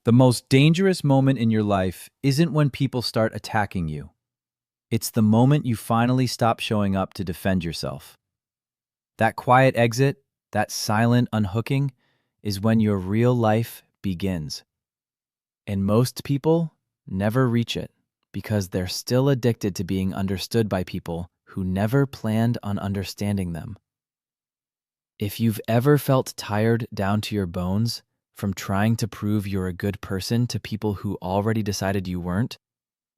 The most dangerous moment in your life isn't when people start attacking you. It's the moment you finally stop showing up to defend yourself. That quiet exit, that silent unhooking, is when your real life begins. And most people never reach it because they're still addicted to being understood by people who never planned on understanding them. If you've ever felt tired down to your bones from trying to prove you're a good person to people who already decided you weren't,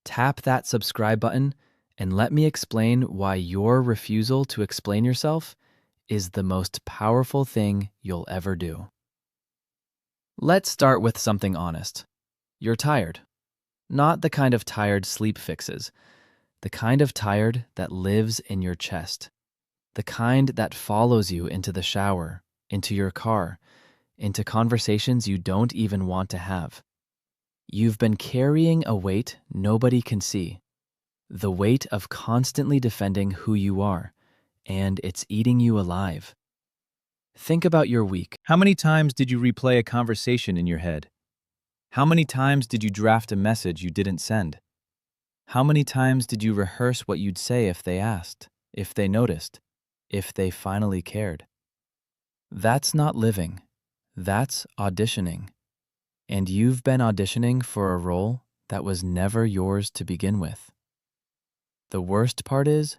tap that subscribe button and let me explain why your refusal to explain yourself is the most powerful thing you'll ever do. Let's start with something honest. You're tired. Not the kind of tired sleep fixes, the kind of tired that lives in your chest, the kind that follows you into the shower, into your car, into conversations you don't even want to have. You've been carrying a weight nobody can see, the weight of constantly defending who you are, and it's eating you alive. Think about your week. How many times did you replay a conversation in your head? How many times did you draft a message you didn't send? How many times did you rehearse what you'd say if they asked, if they noticed, if they finally cared? That's not living. That's auditioning. And you've been auditioning for a role that was never yours to begin with. The worst part is,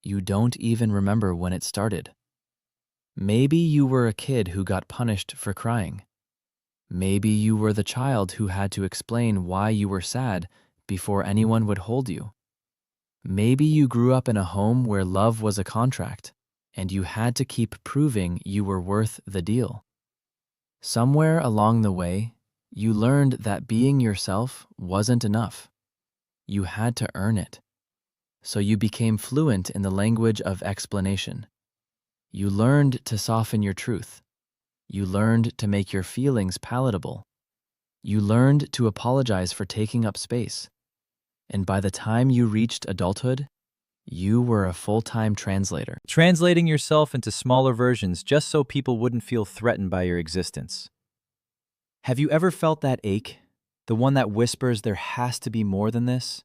you don't even remember when it started. Maybe you were a kid who got punished for crying. Maybe you were the child who had to explain why you were sad before anyone would hold you. Maybe you grew up in a home where love was a contract, and you had to keep proving you were worth the deal. Somewhere along the way, you learned that being yourself wasn't enough. You had to earn it. So you became fluent in the language of explanation. You learned to soften your truth. You learned to make your feelings palatable. You learned to apologize for taking up space. And by the time you reached adulthood, you were a full-time translator. Translating yourself into smaller versions just so people wouldn't feel threatened by your existence. Have you ever felt that ache? The one that whispers there has to be more than this?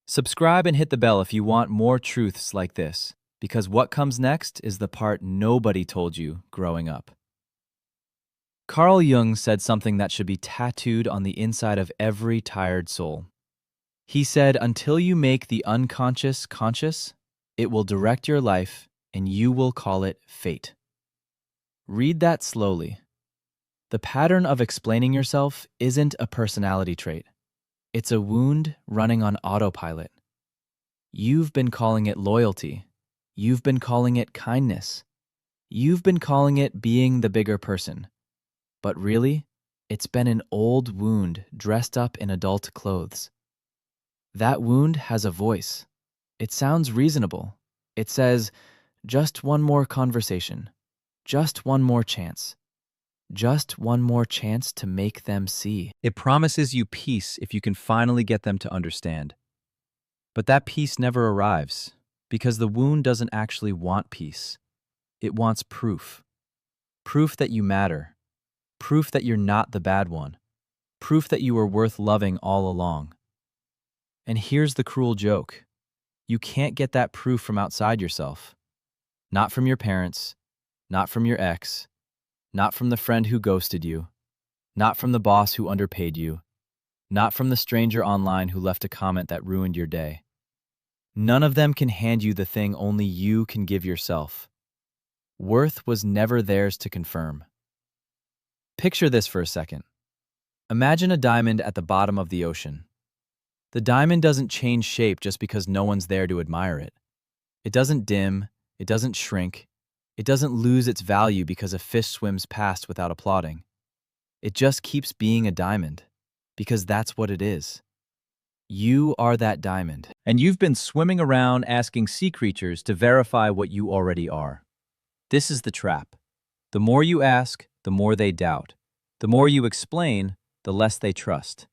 Subscribe and hit the bell if you want more truths like this, because what comes next is the part nobody told you growing up. Carl Jung said something that should be tattooed on the inside of every tired soul. He said, until you make the unconscious conscious, it will direct your life and you will call it fate. Read that slowly. The pattern of explaining yourself isn't a personality trait. It's a wound running on autopilot. You've been calling it loyalty. You've been calling it kindness. You've been calling it being the bigger person. But really, it's been an old wound dressed up in adult clothes. That wound has a voice. It sounds reasonable. It says, just one more conversation. Just one more chance. Just one more chance to make them see. It promises you peace if you can finally get them to understand. But that peace never arrives because the wound doesn't actually want peace. It wants proof. Proof that you matter. Proof that you're not the bad one. Proof that you were worth loving all along. And here's the cruel joke. You can't get that proof from outside yourself. Not from your parents, not from your ex, not from the friend who ghosted you, not from the boss who underpaid you, not from the stranger online who left a comment that ruined your day. None of them can hand you the thing only you can give yourself. Worth was never theirs to confirm. Picture this for a second. Imagine a diamond at the bottom of the ocean. The diamond doesn't change shape just because no one's there to admire it. It doesn't dim, it doesn't shrink, it doesn't lose its value because a fish swims past without applauding. It just keeps being a diamond, because that's what it is. You are that diamond. And you've been swimming around asking sea creatures to verify what you already are. This is the trap. The more you ask, the more they doubt. The more you explain, the less they trust.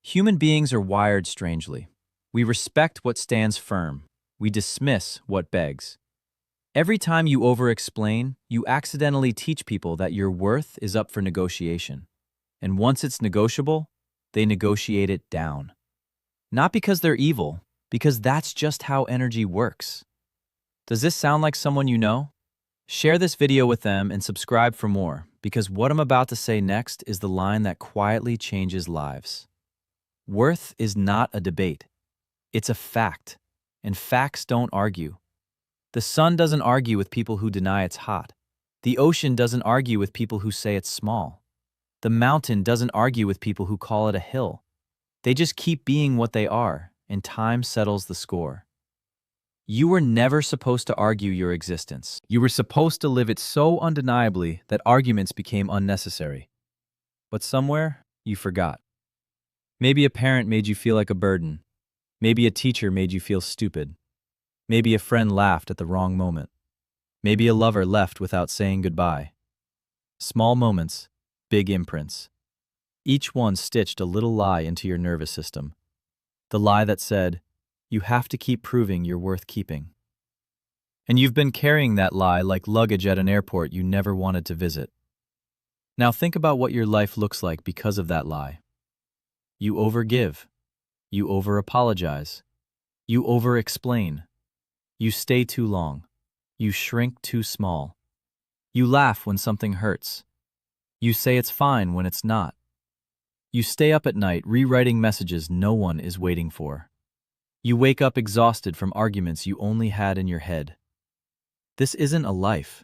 Human beings are wired strangely. We respect what stands firm. We dismiss what begs. Every time you over-explain, you accidentally teach people that your worth is up for negotiation. And once it's negotiable, they negotiate it down. Not because they're evil, because that's just how energy works. Does this sound like someone you know? Share this video with them and subscribe for more, because what I'm about to say next is the line that quietly changes lives. Worth is not a debate. It's a fact, and facts don't argue. The sun doesn't argue with people who deny it's hot. The ocean doesn't argue with people who say it's small. The mountain doesn't argue with people who call it a hill. They just keep being what they are, and time settles the score. You were never supposed to argue your existence. You were supposed to live it so undeniably that arguments became unnecessary. But somewhere, you forgot. Maybe a parent made you feel like a burden. Maybe a teacher made you feel stupid. Maybe a friend laughed at the wrong moment. Maybe a lover left without saying goodbye. Small moments, big imprints. Each one stitched a little lie into your nervous system. The lie that said, you have to keep proving you're worth keeping. And you've been carrying that lie like luggage at an airport you never wanted to visit. Now think about what your life looks like because of that lie. You overgive. You over-apologize. You over-explain. You stay too long. You shrink too small. You laugh when something hurts. You say it's fine when it's not. You stay up at night rewriting messages no one is waiting for. You wake up exhausted from arguments you only had in your head. This isn't a life.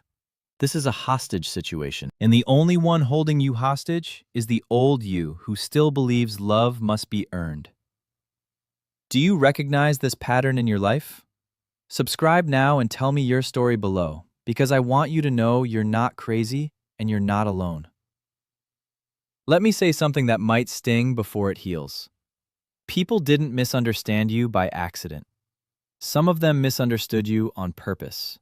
This is a hostage situation. And the only one holding you hostage is the old you who still believes love must be earned. Do you recognize this pattern in your life? Subscribe now and tell me your story below, because I want you to know you're not crazy and you're not alone. Let me say something that might sting before it heals. People didn't misunderstand you by accident. Some of them misunderstood you on purpose.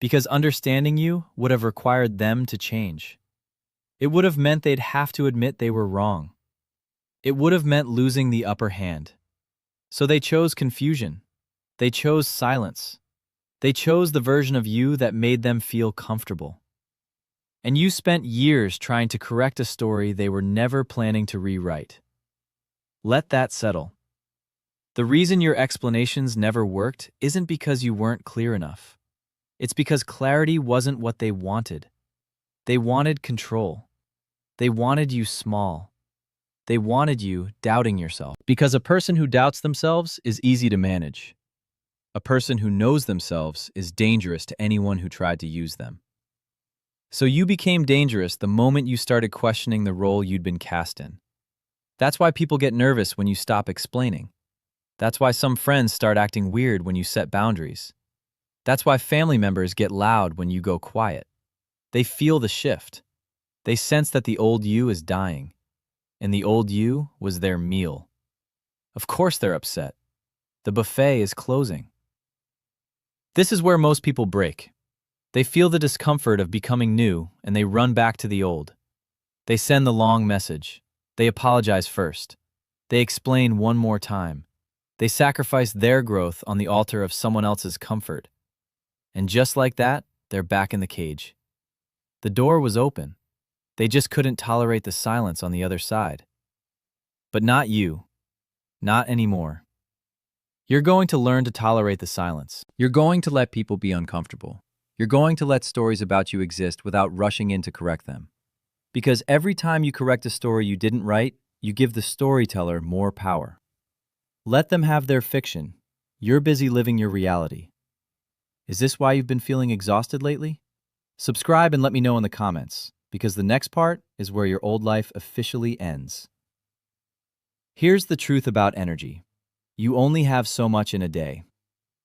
Because understanding you would have required them to change. It would have meant they'd have to admit they were wrong. It would have meant losing the upper hand. So they chose confusion. They chose silence. They chose the version of you that made them feel comfortable. And you spent years trying to correct a story they were never planning to rewrite. Let that settle. The reason your explanations never worked isn't because you weren't clear enough. It's because clarity wasn't what they wanted. They wanted control. They wanted you small. They wanted you doubting yourself. Because a person who doubts themselves is easy to manage. A person who knows themselves is dangerous to anyone who tried to use them. So you became dangerous the moment you started questioning the role you'd been cast in. That's why people get nervous when you stop explaining. That's why some friends start acting weird when you set boundaries. That's why family members get loud when you go quiet. They feel the shift. They sense that the old you is dying. And the old you was their meal. Of course they're upset. The buffet is closing. This is where most people break. They feel the discomfort of becoming new and they run back to the old. They send the long message. They apologize first. They explain one more time. They sacrifice their growth on the altar of someone else's comfort. And just like that, they're back in the cage. The door was open. They just couldn't tolerate the silence on the other side. But not you. Not anymore. You're going to learn to tolerate the silence. You're going to let people be uncomfortable. You're going to let stories about you exist without rushing in to correct them. Because every time you correct a story you didn't write, you give the storyteller more power. Let them have their fiction. You're busy living your reality. Is this why you've been feeling exhausted lately? Subscribe and let me know in the comments, because the next part is where your old life officially ends. Here's the truth about energy. You only have so much in a day.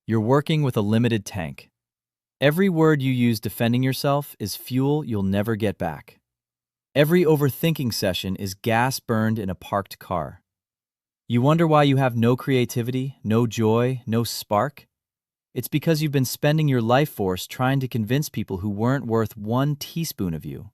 You're working with a limited tank. Every word you use defending yourself is fuel you'll never get back. Every overthinking session is gas burned in a parked car. You wonder why you have no creativity, no joy, no spark? It's because you've been spending your life force trying to convince people who weren't worth 1 teaspoon of you.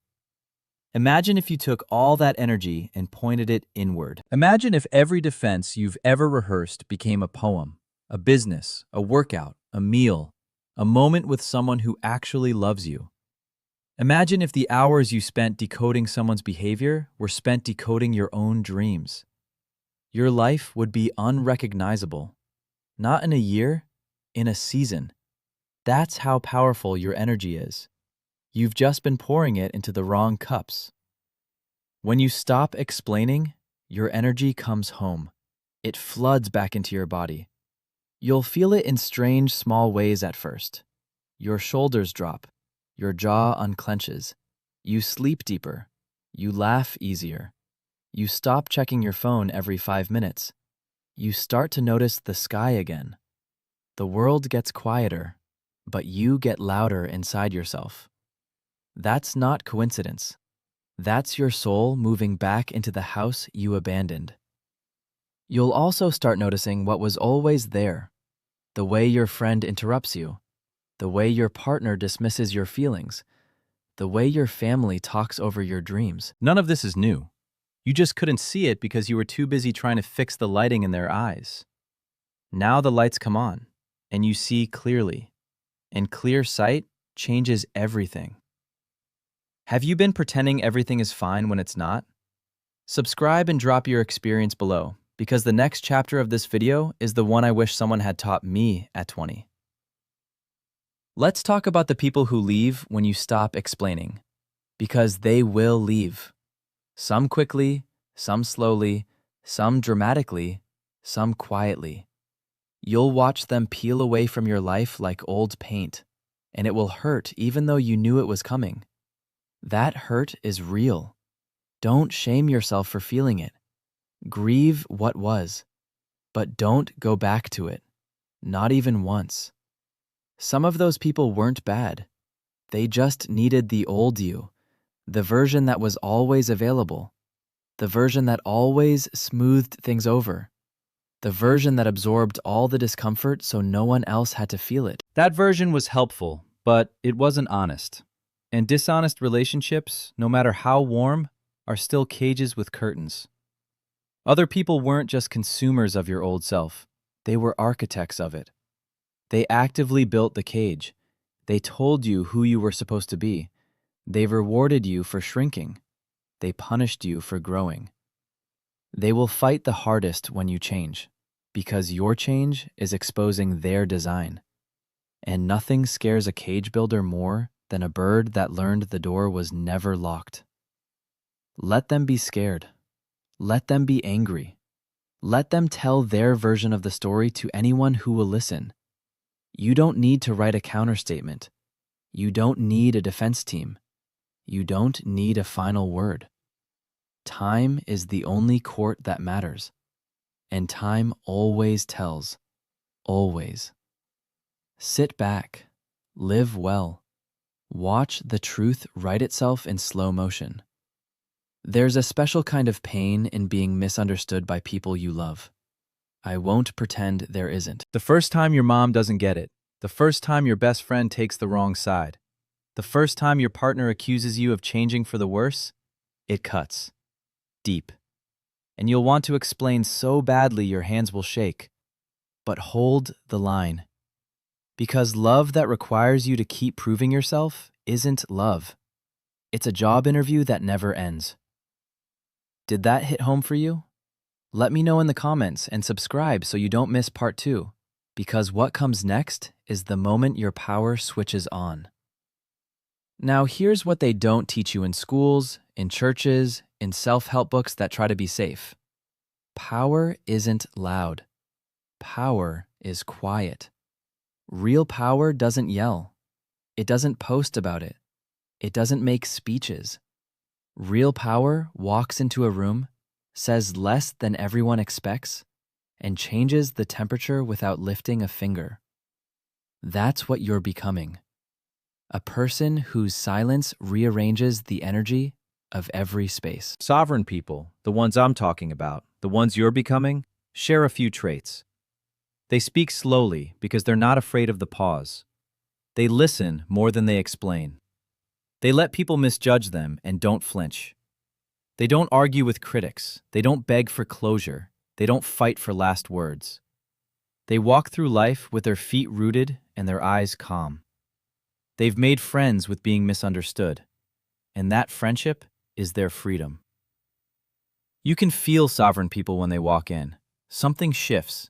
Imagine if you took all that energy and pointed it inward. Imagine if every defense you've ever rehearsed became a poem, a business, a workout, a meal, a moment with someone who actually loves you. Imagine if the hours you spent decoding someone's behavior were spent decoding your own dreams. Your life would be unrecognizable. Not in a year, in a season. That's how powerful your energy is. You've just been pouring it into the wrong cups. When you stop explaining, your energy comes home. It floods back into your body. You'll feel it in strange, small ways at first. Your shoulders drop. Your jaw unclenches. You sleep deeper. You laugh easier. You stop checking your phone every 5 minutes. You start to notice the sky again. The world gets quieter, but you get louder inside yourself. That's not coincidence. That's your soul moving back into the house you abandoned. You'll also start noticing what was always there. The way your friend interrupts you. The way your partner dismisses your feelings. The way your family talks over your dreams. None of this is new. You just couldn't see it because you were too busy trying to fix the lighting in their eyes. Now the lights come on, and you see clearly. And clear sight changes everything. Have you been pretending everything is fine when it's not? Subscribe and drop your experience below, because the next chapter of this video is the one I wish someone had taught me at 20. Let's talk about the people who leave when you stop explaining, because they will leave. Some quickly, some slowly, some dramatically, some quietly. You'll watch them peel away from your life like old paint, and it will hurt even though you knew it was coming. That hurt is real. Don't shame yourself for feeling it. Grieve what was, but don't go back to it, not even once. Some of those people weren't bad. They just needed the old you, the version that was always available, the version that always smoothed things over, the version that absorbed all the discomfort so no one else had to feel it. That version was helpful, but it wasn't honest. And dishonest relationships, no matter how warm, are still cages with curtains. Other people weren't just consumers of your old self. They were architects of it. They actively built the cage. They told you who you were supposed to be. They rewarded you for shrinking. They punished you for growing. They will fight the hardest when you change, because your change is exposing their design. And nothing scares a cage builder more than a bird that learned the door was never locked. Let them be scared. Let them be angry. Let them tell their version of the story to anyone who will listen. You don't need to write a counterstatement. You don't need a defense team. You don't need a final word. Time is the only court that matters. And time always tells. Always. Sit back. Live well. Watch the truth write itself in slow motion. There's a special kind of pain in being misunderstood by people you love. I won't pretend there isn't. The first time your mom doesn't get it. The first time your best friend takes the wrong side. The first time your partner accuses you of changing for the worse. It cuts. Deep. And you'll want to explain so badly your hands will shake. But hold the line. Because love that requires you to keep proving yourself isn't love. It's a job interview that never ends. Did that hit home for you? Let me know in the comments and subscribe so you don't miss part 2, because what comes next is the moment your power switches on. Now here's what they don't teach you in schools, in churches, in self-help books that try to be safe. Power isn't loud. Power is quiet. Real power doesn't yell. It doesn't post about it. It doesn't make speeches. Real power walks into a room, says less than everyone expects, and changes the temperature without lifting a finger. That's what you're becoming. A person whose silence rearranges the energy of every space. Sovereign people, the ones I'm talking about, the ones you're becoming, share a few traits. They speak slowly because they're not afraid of the pause. They listen more than they explain. They let people misjudge them and don't flinch. They don't argue with critics. They don't beg for closure. They don't fight for last words. They walk through life with their feet rooted and their eyes calm. They've made friends with being misunderstood, and that friendship is their freedom. You can feel sovereign people when they walk in. Something shifts.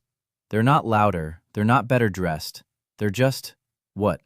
They're not louder, they're not better dressed. They're just, what?